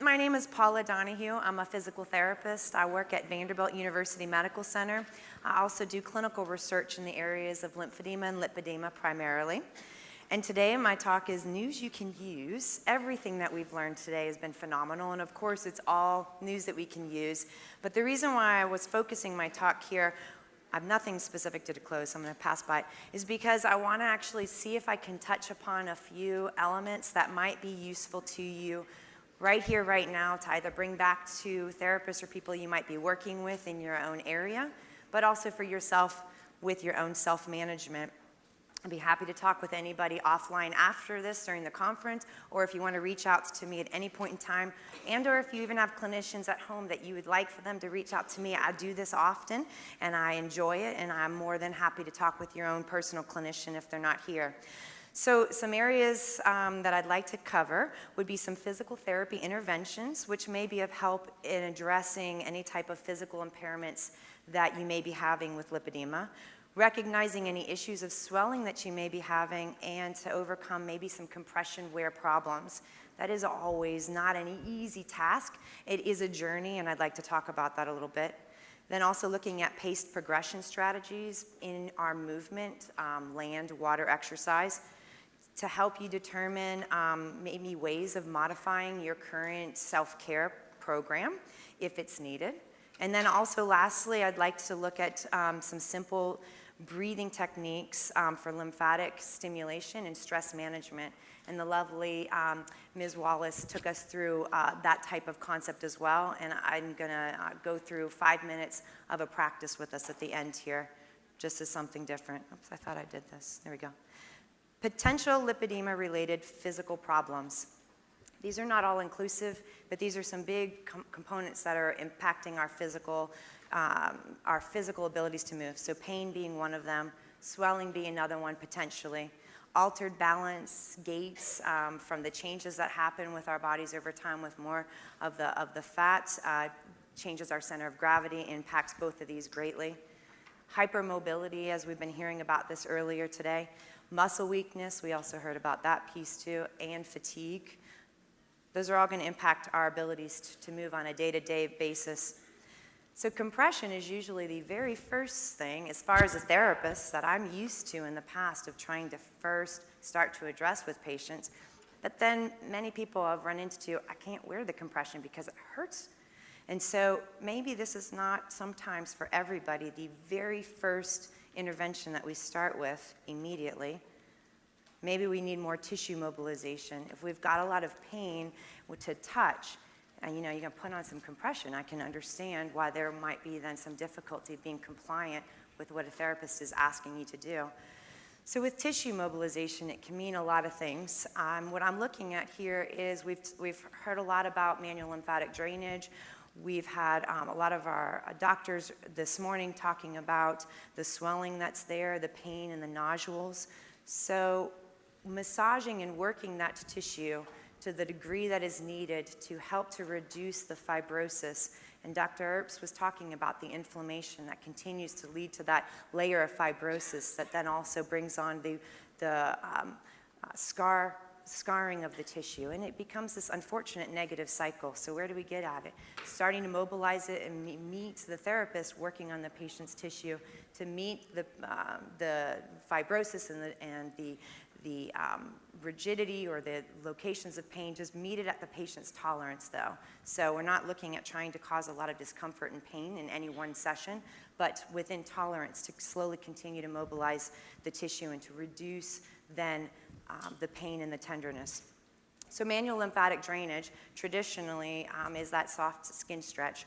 My name is Paula Donahue. I'm a physical therapist. I work at Vanderbilt University Medical Center. I also do clinical research in the areas of lymphedema and lipedema primarily. And today my talk is news you can use. Everything that we've learned today has been phenomenal, and of course it's all news that we can use. But the reason why I was focusing my talk here, I have nothing specific to close, so I'm going to pass by it, is because I want to actually see if I can touch upon a few elements that might be useful to you right here, right now, to either bring back to therapists or people you might be working with in your own area, but also for yourself with your own self-management. I'd be happy to talk with anybody offline after this during the conference, or if you want to reach out to me at any point in time, and or if you even have clinicians at home that you would like for them to reach out to me. I do this often, and I enjoy it, and I'm more than happy to talk with your own personal clinician if they're not here. So some areas that I'd like to cover would be some physical therapy interventions, which may be of help in addressing any type of physical impairments that you may be having with lipedema, recognizing any issues of swelling that you may be having, and to overcome maybe some compression wear problems. That is always not an easy task. It is a journey, and I'd like to talk about that a little bit. Then also looking at paced progression strategies in our movement, land, water, exercise, to help you determine maybe ways of modifying your current self-care program if it's needed. And then also lastly, I'd like to look at some simple breathing techniques for lymphatic stimulation and stress management. And the lovely Ms. Wallace took us through that type of concept as well. And I'm gonna go through 5 minutes of a practice with us at the end here, just as something different. Oops, I thought I did this. There we go. Potential lipedema-related physical problems. These are not all inclusive, but these are some big components that are impacting our physical abilities to move. So pain being one of them, swelling being another one potentially, altered balance, gaits from the changes that happen with our bodies over time with more of the fat, changes our center of gravity, impacts both of these greatly. Hypermobility, as we've been hearing about this earlier today. Muscle weakness, we also heard about that piece too, and fatigue. Those are all going to impact our abilities to move on a day-to-day basis. So compression is usually the very first thing, as far as a therapist, that I'm used to in the past of trying to first start to address with patients. But then many people I've run into, I can't wear the compression because it hurts. And so maybe this is not sometimes for everybody the very first intervention that we start with immediately. Maybe we need more tissue mobilization. If we've got a lot of pain to touch, and you're gonna put on some compression, I can understand why there might be then some difficulty being compliant with what a therapist is asking you to do. So with tissue mobilization, it can mean a lot of things. What I'm looking at here is we've heard a lot about manual lymphatic drainage. We've had a lot of our doctors this morning talking about the swelling that's there, the pain and the nodules. So massaging and working that tissue to the degree that is needed to help to reduce the fibrosis. And Dr. Earps was talking about the inflammation that continues to lead to that layer of fibrosis that then also brings on the scarring of the tissue, and it becomes this unfortunate negative cycle. So where do we get at it? Starting to mobilize it and meet the therapist working on the patient's tissue to meet the fibrosis and the rigidity or the locations of pain. Just meet it at the patient's tolerance though. So we're not looking at trying to cause a lot of discomfort and pain in any one session, but within tolerance to slowly continue to mobilize the tissue and to reduce then the pain and the tenderness. So manual lymphatic drainage traditionally is that soft skin stretch.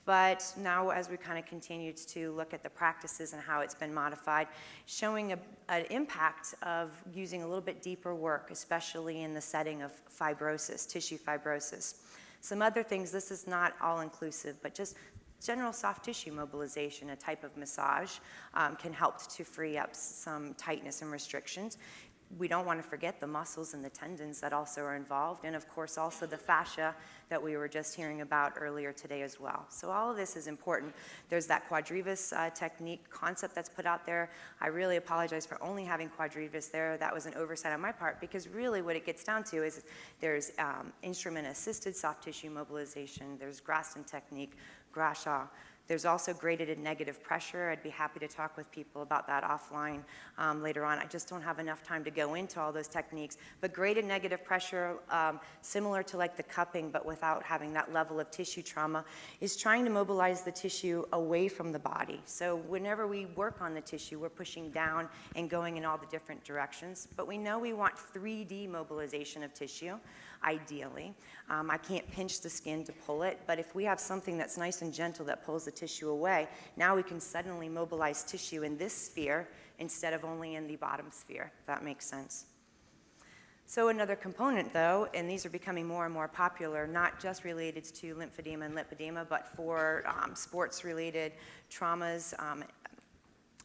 But now as we kind of continue to look at the practices and how it's been modified, showing an impact of using a little bit deeper work, especially in the setting of fibrosis, tissue fibrosis. Some other things, this is not all inclusive, but just general soft tissue mobilization, a type of massage, can help to free up some tightness and restrictions. we don't want to forget the muscles and the tendons that also are involved, and of course also the fascia that we were just hearing about earlier today as well. So all of this is important. There's that quadrivis technique concept that's put out there. I really apologize for only having quadrivis there. That was an oversight on my part, because really what it gets down to is there's instrument-assisted soft tissue mobilization, there's Graston technique, Grashaw. There's also graded and negative pressure. I'd be happy to talk with people about that offline later on. I just don't have enough time to go into all those techniques. But graded negative pressure, similar to like the cupping, but without having that level of tissue trauma, is trying to mobilize the tissue away from the body. So whenever we work on the tissue, we're pushing down and going in all the different directions. But we know we want 3D mobilization of tissue, ideally. I can't pinch the skin to pull it, but if we have something that's nice and gentle that pulls the tissue away, now we can suddenly mobilize tissue in this sphere instead of only in the bottom sphere, if that makes sense. So another component though, and these are becoming more and more popular, not just related to lymphedema and lipedema, but for sports-related traumas.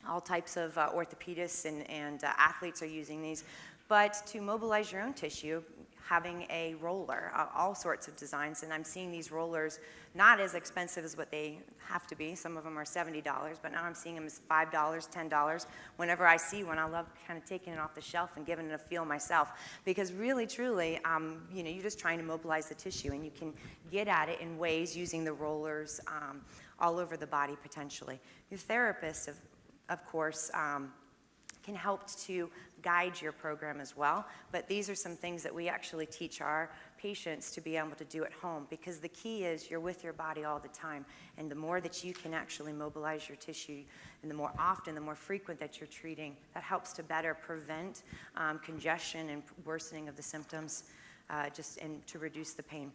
All types of orthopedists and athletes are using these. But to mobilize your own tissue, having a roller, all sorts of designs, and I'm seeing these rollers not as expensive as what they have to be. Some of them are $70, but now I'm seeing them as $5, $10. Whenever I see one, I love kind of taking it off the shelf and giving it a feel myself, because really, truly, you're just trying to mobilize the tissue, and you can get at it in ways using the rollers all over the body potentially. The therapist, of course, can help to guide your program as well, but these are some things that we actually teach our patients to be able to do at home, because the key is you're with your body all the time, and the more that you can actually mobilize your tissue, and the more often, the more frequent that you're treating, that helps to better prevent congestion and worsening of the symptoms, and to reduce the pain.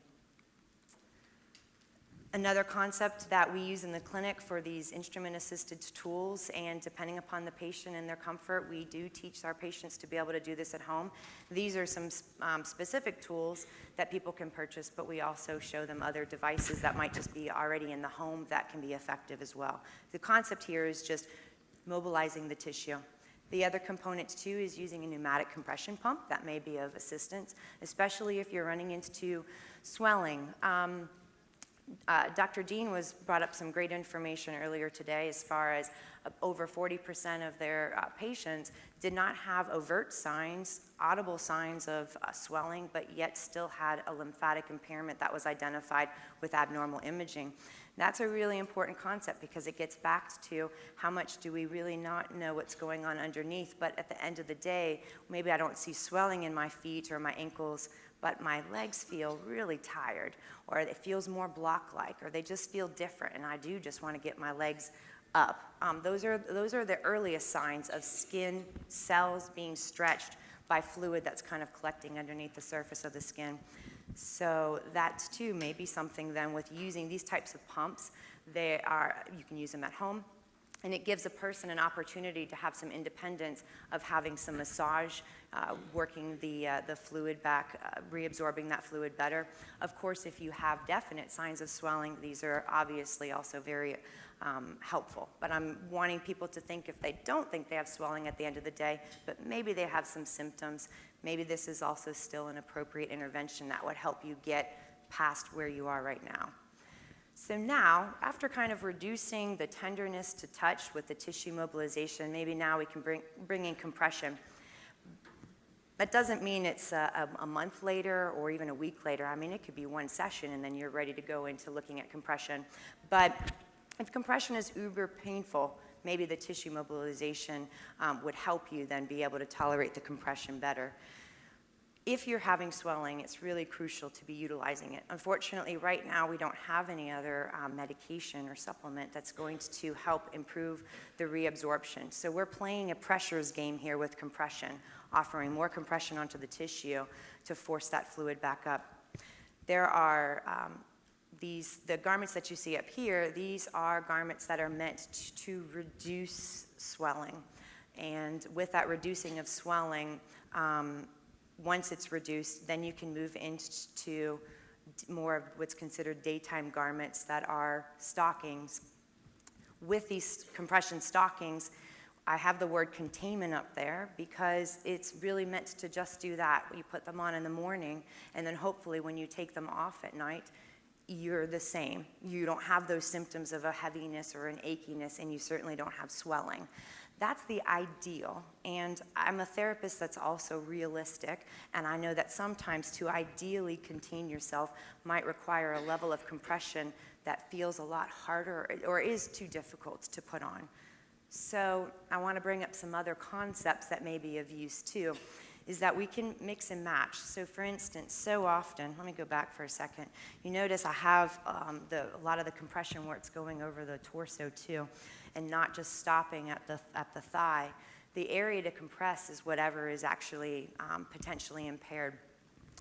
Another concept that we use in the clinic for these instrument-assisted tools, and depending upon the patient and their comfort, we do teach our patients to be able to do this at home. These are some specific tools that people can purchase, but we also show them other devices that might just be already in the home that can be effective as well. The concept here is just mobilizing the tissue. The other component too is using a pneumatic compression pump that may be of assistance, especially if you're running into swelling. Dr. Dean brought up some great information earlier today as far as over 40% of their patients did not have overt signs, audible signs of swelling, but yet still had a lymphatic impairment that was identified with abnormal imaging. That's a really important concept, because it gets back to how much do we really not know what's going on underneath, but at the end of the day, maybe I don't see swelling in my feet or my ankles, but my legs feel really tired, or it feels more block-like, or they just feel different, and I do just want to get my legs up. Those are the earliest signs of skin cells being stretched by fluid that's kind of collecting underneath the surface of the skin. So that too may be something then with using these types of pumps. You can use them at home, and it gives a person an opportunity to have some independence of having some massage, working the fluid back, reabsorbing that fluid better. Of course, if you have definite signs of swelling, these are obviously also very helpful. But I'm wanting people to think, if they don't think they have swelling at the end of the day, but maybe they have some symptoms, maybe this is also still an appropriate intervention that would help you get past where you are right now. So now, after kind of reducing the tenderness to touch with the tissue mobilization, maybe now we can bring in compression. That doesn't mean it's a month later or even a week later. I mean, it could be one session and then you're ready to go into looking at compression. But if compression is uber painful, maybe the tissue mobilization would help you then be able to tolerate the compression better. If you're having swelling, it's really crucial to be utilizing it. Unfortunately, right now, we don't have any other medication or supplement that's going to help improve the reabsorption. So we're playing a pressures game here with compression, offering more compression onto the tissue to force that fluid back up. There are the garments that you see up here, these are garments that are meant to reduce swelling. And with that reducing of swelling, once it's reduced, then you can move into more of what's considered daytime garments that are stockings. With these compression stockings, I have the word containment up there because it's really meant to just do that. You put them on in the morning, and then hopefully when you take them off at night, you're the same. You don't have those symptoms of a heaviness or an achiness, and you certainly don't have swelling. That's the ideal, and I'm a therapist that's also realistic, and I know that sometimes to ideally contain yourself might require a level of compression that feels a lot harder or is too difficult to put on. So I want to bring up some other concepts that may be of use too, is that we can mix and match. So for instance, so often, let me go back for a second, you notice I have a lot of the compression where it's going over the torso too, and not just stopping at the thigh. The area to compress is whatever is actually potentially impaired.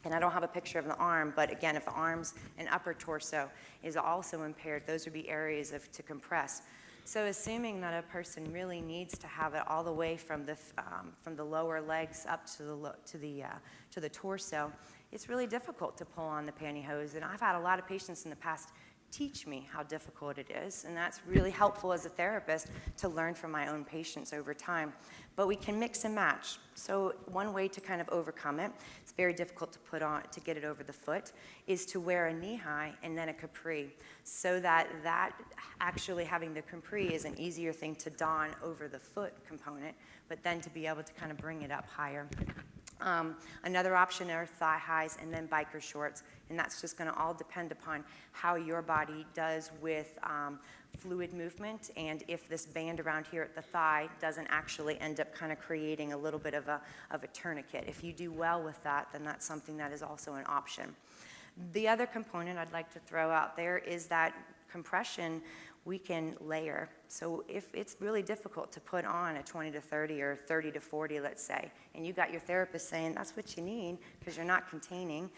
And I don't have a picture of the arm, but again, if the arms and upper torso is also impaired, those would be areas to compress. So assuming that a person really needs to have it all the way from the lower legs up to the torso, it's really difficult to pull on the pantyhose. And I've had a lot of patients in the past teach me how difficult it is, and that's really helpful as a therapist to learn from my own patients over time. But we can mix and match. So one way to kind of overcome it, it's very difficult to put on, to get it over the foot, is to wear a knee-high and then a capri, so that actually having the capri is an easier thing to don over the foot component, but then to be able to kind of bring it up higher. Another option are thigh highs and then biker shorts, and that's just going to all depend upon how your body does with fluid movement, and if this band around here at the thigh doesn't actually end up kind of creating a little bit of a tourniquet. If you do well with that, then that's something that is also an option. The other component I'd like to throw out there is that compression we can layer. So if it's really difficult to put on a 20 to 30 or 30 to 40, let's say, and you got your therapist saying that's what you need because you're not containing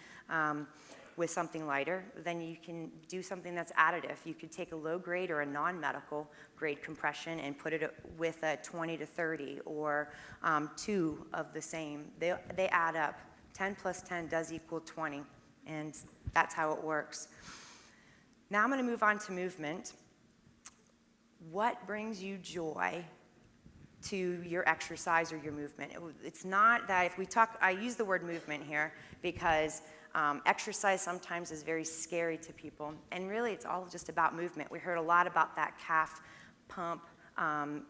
with something lighter, then you can do something that's additive. You could take a low grade or a non-medical grade compression and put it with a 20 to 30 or 2 of the same. They add up. 10 plus 10 does equal 20, and that's how it works. Now I'm going to move on to movement. What brings you joy to your exercise or your movement? It's not that if we talk, I use the word movement here because exercise sometimes is very scary to people, and really it's all just about movement. We heard a lot about that calf pump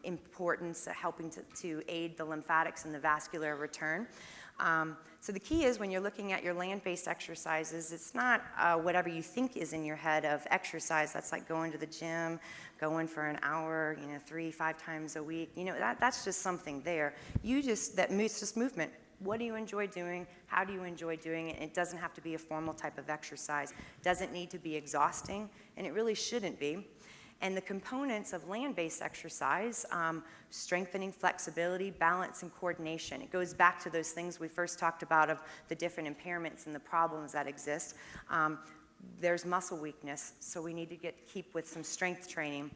importance, helping to aid the lymphatics and the vascular return. So the key is when you're looking at your land-based exercises, it's not whatever you think is in your head of exercise. That's like going to the gym, going for an hour, 3-5 times a week. That's just something there. It's just movement. What do you enjoy doing? How do you enjoy doing it? It doesn't have to be a formal type of exercise. It doesn't need to be exhausting, and it really shouldn't be. And the components of land-based exercise, strengthening flexibility, balance, and coordination. It goes back to those things we first talked about of the different impairments and the problems that exist. There's muscle weakness, so we need to keep with some strength training.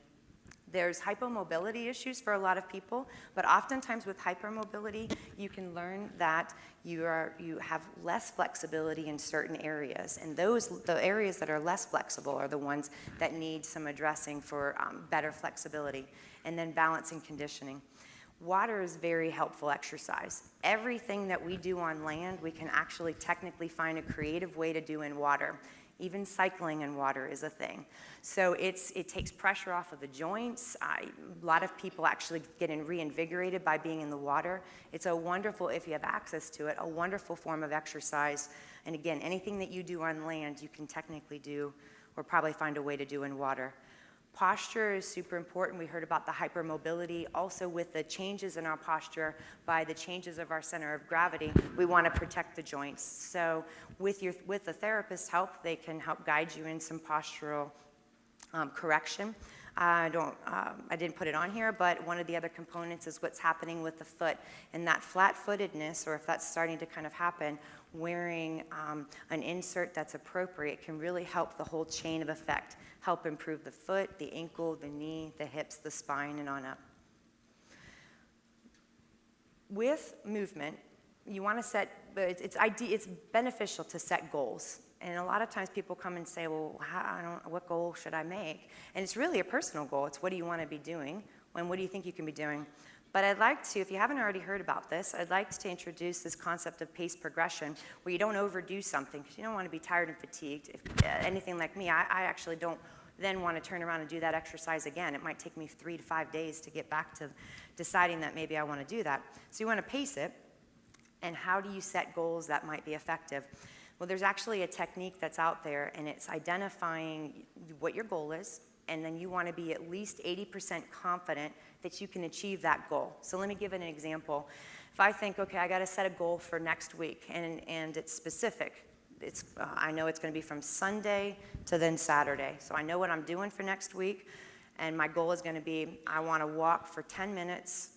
There's hypomobility issues for a lot of people, but oftentimes with hypermobility, you can learn that you have less flexibility in certain areas, and the areas that are less flexible are the ones that need some addressing for better flexibility. And then balance and conditioning. Water is very helpful exercise. Everything that we do on land, we can actually technically find a creative way to do in water. Even cycling in water is a thing. So it takes pressure off of the joints. A lot of people actually get reinvigorated by being in the water. It's a wonderful, if you have access to it, a wonderful form of exercise. And again, anything that you do on land, you can technically do or probably find a way to do in water. Posture is super important. We heard about the hypermobility. Also with the changes in our posture by the changes of our center of gravity, we want to protect the joints. So with the therapist's help, they can help guide you in some postural correction. I didn't put it on here, but one of the other components is what's happening with the foot. And that flat-footedness, or if that's starting to kind of happen, wearing an insert that's appropriate can really help the whole chain of effect. Help improve the foot, the ankle, the knee, the hips, the spine, and on up. With movement, you want to set, it's beneficial to set goals. And a lot of times people come and say, well, what goal should I make? And it's really a personal goal. It's what do you want to be doing, and what do you think you can be doing? But I'd like to, if you haven't already heard about this, I'd like to introduce this concept of pace progression, where you don't overdo something, because you don't want to be tired and fatigued. If anything like me, I actually don't then want to turn around and do that exercise again. It might take me 3 to 5 days to get back to deciding that maybe I want to do that. So you want to pace it. And how do you set goals that might be effective? Well, there's actually a technique that's out there, and it's identifying what your goal is, and then you want to be at least 80% confident that you can achieve that goal. So let me give an example. If I think, okay, I got to set a goal for next week, and it's specific. I know it's going to be from Sunday to then Saturday. So I know what I'm doing for next week, and my goal is going to be, I want to walk for 10 minutes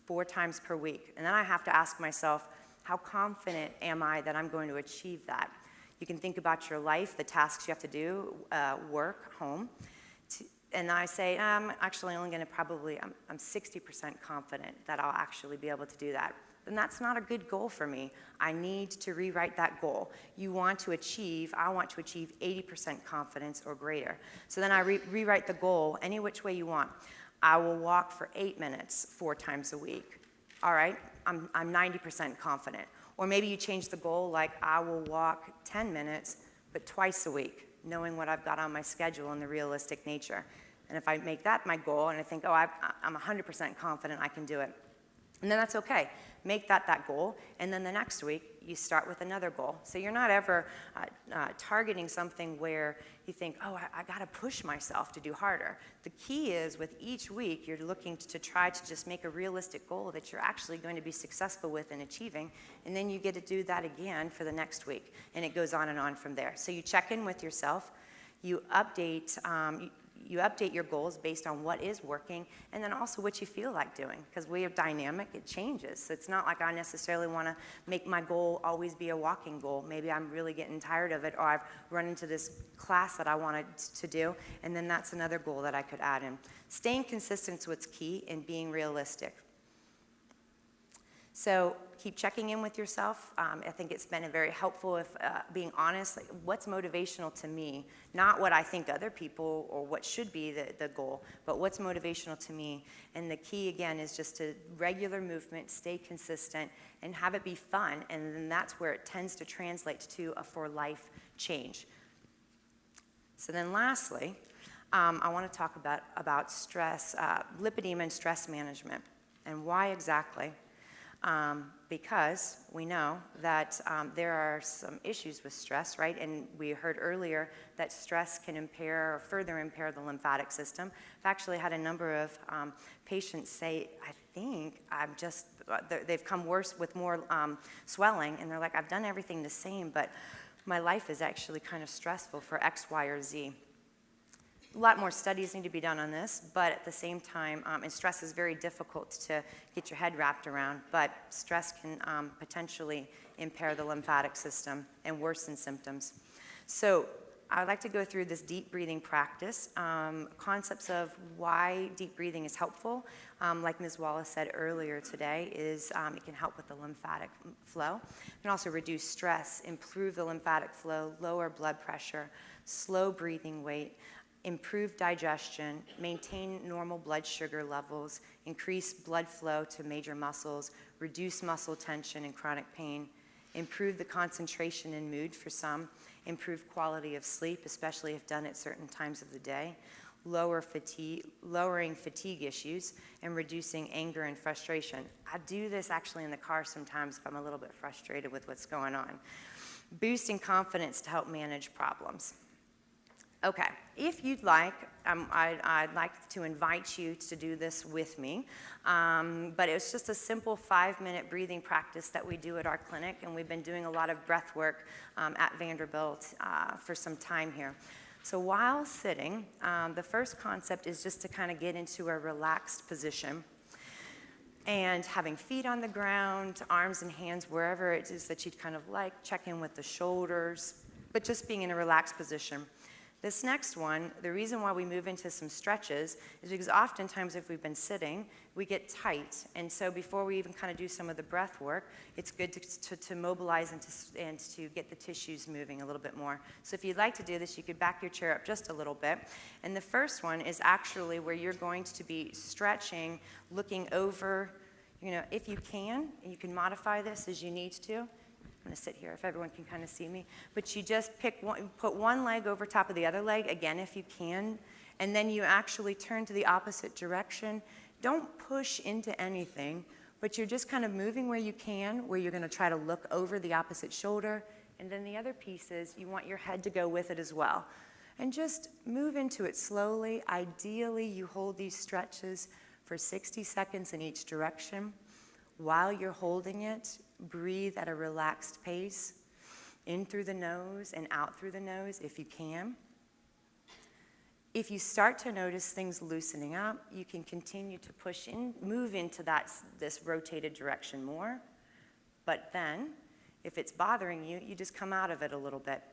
4 times per week. And then I have to ask myself, how confident am I that I'm going to achieve that? You can think about your life, the tasks you have to do, work, home. And I say, I'm actually only going to I'm 60% confident that I'll actually be able to do that. Then that's not a good goal for me. I need to rewrite that goal. I want to achieve 80% confidence or greater. So then I rewrite the goal any which way you want. I will walk for 8 minutes 4 times a week. All right, I'm 90% confident. Or maybe you change the goal, like I will walk 10 minutes, but twice a week, knowing what I've got on my schedule and the realistic nature. And if I make that my goal and I think, oh, I'm 100% confident I can do it, and then that's okay. Make that goal, and then the next week, you start with another goal. So you're not ever targeting something where you think, oh, I got to push myself to do harder. The key is with each week, you're looking to try to just make a realistic goal that you're actually going to be successful with in achieving, and then you get to do that again for the next week, and it goes on and on from there. So you check in with yourself, you update your goals based on what is working, and then also what you feel like doing, because we are dynamic, it changes. So it's not like I necessarily want to make my goal always be a walking goal. Maybe I'm really getting tired of it, or I've run into this class that I wanted to do, and then that's another goal that I could add in. Staying consistent is what's key, and being realistic. So keep checking in with yourself. I think it's been very helpful if being honest, like what's motivational to me, not what I think other people or what should be the goal, but what's motivational to me. And the key again is just to regular movement, stay consistent, and have it be fun. And then that's where it tends to translate to a for life change. So then lastly, I want to talk about stress, lipedema and stress management. And why exactly? Because we know that there are some issues with stress, right? And we heard earlier that stress can impair or further impair the lymphatic system. I've actually had a number of patients say, I think they've come worse with more swelling, and they're like, I've done everything the same, but my life is actually kind of stressful for X, Y, or Z. A lot more studies need to be done on this, but at the same time, and stress is very difficult to get your head wrapped around, but stress can potentially impair the lymphatic system and worsen symptoms. So I'd like to go through this deep breathing practice, concepts of why deep breathing is helpful. Like Ms. Wallace said earlier today, is it can help with the lymphatic flow. It can also reduce stress, improve the lymphatic flow, lower blood pressure, slow breathing rate, improve digestion, maintain normal blood sugar levels, increase blood flow to major muscles, reduce muscle tension and chronic pain, improve the concentration and mood for some, improve quality of sleep, especially if done at certain times of the day, lowering fatigue issues, and reducing anger and frustration. I do this actually in the car sometimes if I'm a little bit frustrated with what's going on. Boosting confidence to help manage problems. Okay, if you'd like, I'd like to invite you to do this with me, but it's just a simple 5-minute breathing practice that we do at our clinic, and we've been doing a lot of breath work at Vanderbilt for some time here. So while sitting, the first concept is just to kind of get into a relaxed position, and having feet on the ground, arms and hands wherever it is that you'd kind of like, check in with the shoulders, but just being in a relaxed position. This next one, the reason why we move into some stretches is because oftentimes if we've been sitting, we get tight. And so before we even kind of do some of the breath work, it's good to mobilize and to get the tissues moving a little bit more. So if you'd like to do this, you could back your chair up just a little bit. And the first one is actually where you're going to be stretching, looking over if you can, and you can modify this as you need to. I'm going to sit here if everyone can kind of see me. But you just put one leg over top of the other leg, again, if you can, and then you actually turn to the opposite direction. Don't push into anything, but you're just kind of moving where you can, where you're going to try to look over the opposite shoulder. And then the other piece is you want your head to go with it as well. And just move into it slowly. Ideally, you hold these stretches for 60 seconds in each direction. While you're holding it, breathe at a relaxed pace, in through the nose and out through the nose if you can. If you start to notice things loosening up, you can continue to push in, move into this rotated direction more. But then, if it's bothering you, you just come out of it a little bit.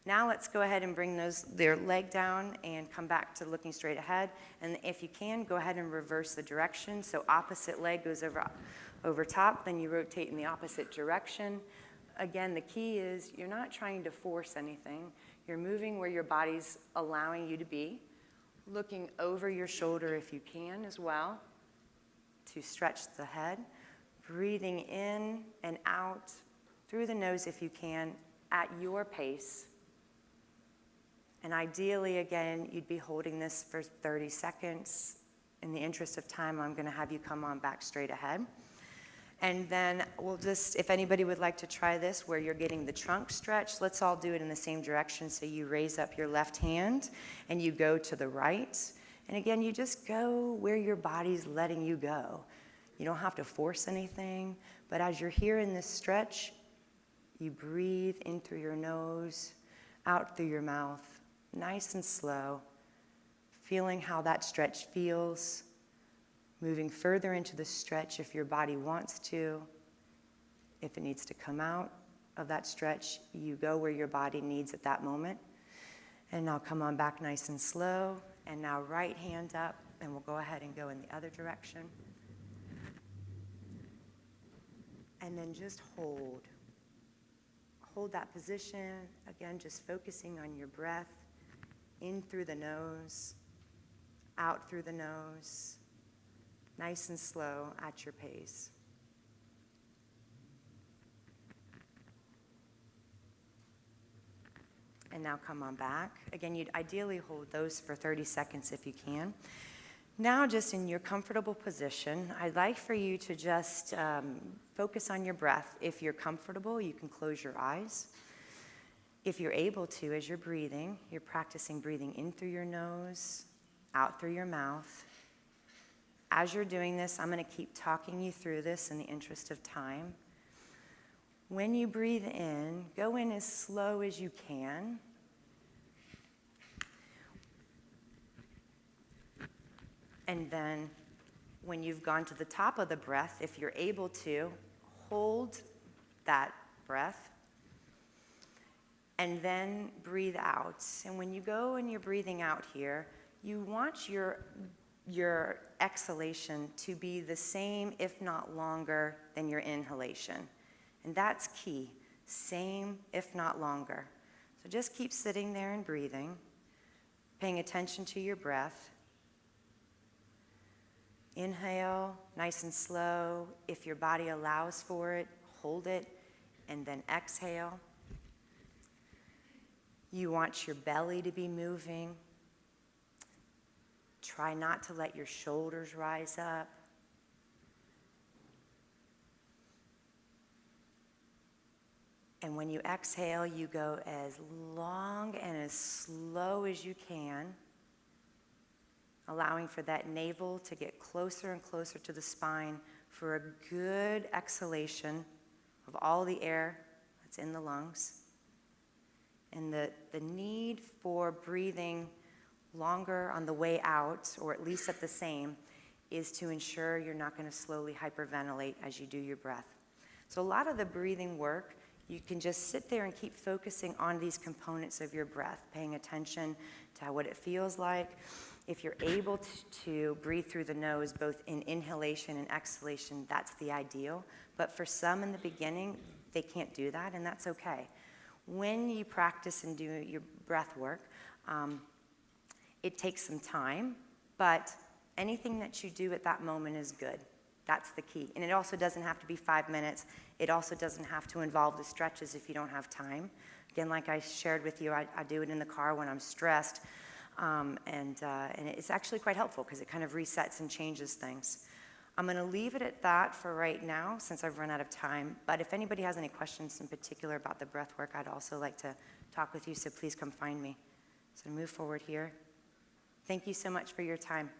Now let's go ahead and bring their leg down and come back to looking straight ahead. And if you can, go ahead and reverse the direction. So opposite leg goes over top, then you rotate in the opposite direction. Again, the key is you're not trying to force anything. You're moving where your body's allowing you to be, looking over your shoulder if you can as well to stretch the head, breathing in and out through the nose if you can at your pace. And ideally, again, you'd be holding this for 30 seconds. In the interest of time, I'm going to have you come on back straight ahead. And then we'll just, if anybody would like to try this where you're getting the trunk stretch, let's all do it in the same direction. So you raise up your left hand and you go to the right. And again, you just go where your body's letting you go. You don't have to force anything, but as you're here in this stretch, you breathe in through your nose, out through your mouth, nice and slow, feeling how that stretch feels, moving further into the stretch if your body wants to. If it needs to come out of that stretch, you go where your body needs at that moment. And now come on back nice and slow. And now right hand up, and we'll go ahead and go in the other direction. And then just hold. Hold that position. Again, just focusing on your breath. In through the nose, out through the nose. Nice and slow at your pace. And now come on back. Again, you'd ideally hold those for 30 seconds if you can. Now, just in your comfortable position, I'd like for you to just focus on your breath. If you're comfortable, you can close your eyes. If you're able to, as you're breathing, you're practicing breathing in through your nose, out through your mouth. As you're doing this, I'm going to keep talking you through this in the interest of time. When you breathe in, go in as slow as you can. And then when you've gone to the top of the breath, if you're able to, hold that breath. And then breathe out. And when you go and you're breathing out here, you want your exhalation to be the same, if not longer, than your inhalation. And that's key. Same, if not longer. So just keep sitting there and breathing, paying attention to your breath. Inhale, nice and slow. If your body allows for it, hold it, and then exhale. You want your belly to be moving. Try not to let your shoulders rise up. And when you exhale, you go as long and as slow as you can, allowing for that navel to get closer and closer to the spine for a good exhalation of all the air that's in the lungs. And the need for breathing longer on the way out, or at least at the same, is to ensure you're not going to slowly hyperventilate as you do your breath. So a lot of the breathing work, you can just sit there and keep focusing on these components of your breath, paying attention to what it feels like. If you're able to breathe through the nose, both in inhalation and exhalation, that's the ideal. But for some in the beginning, they can't do that, and that's okay. When you practice and do your breath work, it takes some time, but anything that you do at that moment is good. That's the key. And it also doesn't have to be 5 minutes. It also doesn't have to involve the stretches if you don't have time. Again, like I shared with you, I do it in the car when I'm stressed. And it's actually quite helpful because it kind of resets and changes things. I'm going to leave it at that for right now since I've run out of time. But if anybody has any questions in particular about the breath work, I'd also like to talk with you, so please come find me. So move forward here. Thank you so much for your time.